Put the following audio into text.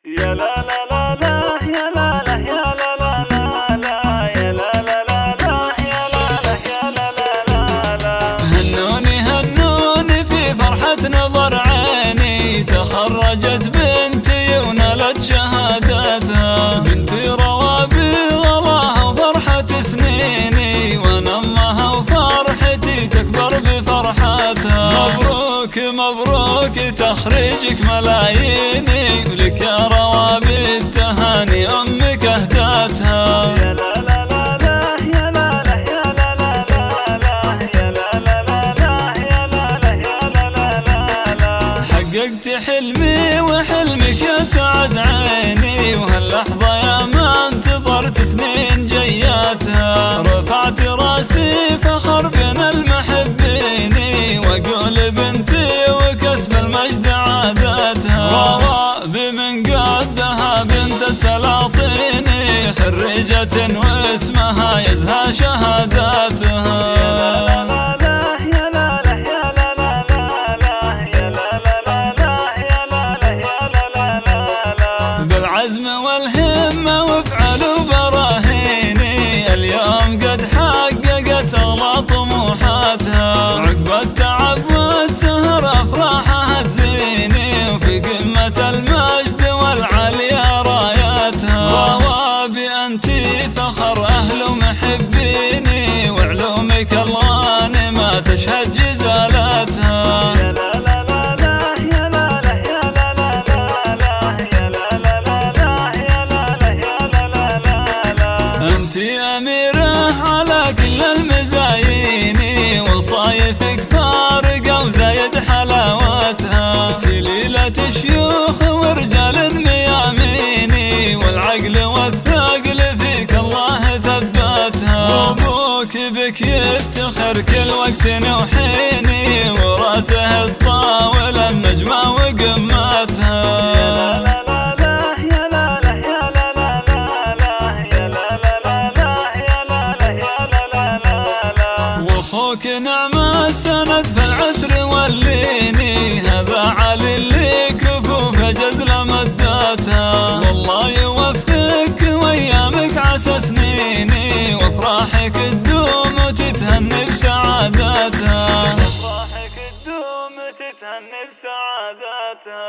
يا لا لا لا لا يا لا لا يا لا لا لا لا يا لا لا لا لا يا لا لا يا لا لا لا لا. هنوني هنوني في فرحة نظر عيني، تخرجت بنتي ونالت شهادتها. بنتي روابي غلاها وفرحة سنيني، وانا امها وفرحتي تكبر بفرحتها. مبروك مبروك تخريجك ملاييني، ولك يا روابي التهاني امك اهداتها. يا لا لا لا لا يا لا لا يا لا لا لا لا يا لا لا لا لا يا لا لا يا لا لا لا لا. حققت حلمي وحلمك يا سعد عيني، وهاللحظة يا ما انتظرت سنين جياتها. رفعت راسي فخر بين المحبين، واقول بنتي وكسب المجد عادتها. روابي من قدها بنت السلاطين، خريجة واسمها يزهى شهاداتها. بالعزم والهمة وافعل براهيني، اليوم قد حققت اغلى طموحاتها. عقب التعب والسهر افراحها تزيني، وفي قمة المجد والعليا راياتها. روابي انتي فخر اهل ومحبيني، وعلومك الغانمة تشهد جزالاتها. انتي اميرة على كل المزايين، وصايفك فارقة وزايد حلاوتها. سليلة شيوخ ورجال مياميني، والعقل والثقل فيك الله ثبتها. ابوك بك يفتخر كل وقت وحيني، وراسه الطاول النجمة وقمتها. واخوك نعم السند في العسر والليني، هذا علي اللي كفوف جزل مدتها. والله يوفقك وايامك عسى سنيني، وافراحك تدوم وتتهني بسعادتها. افراحك تدوم وتتهني بسعادتها.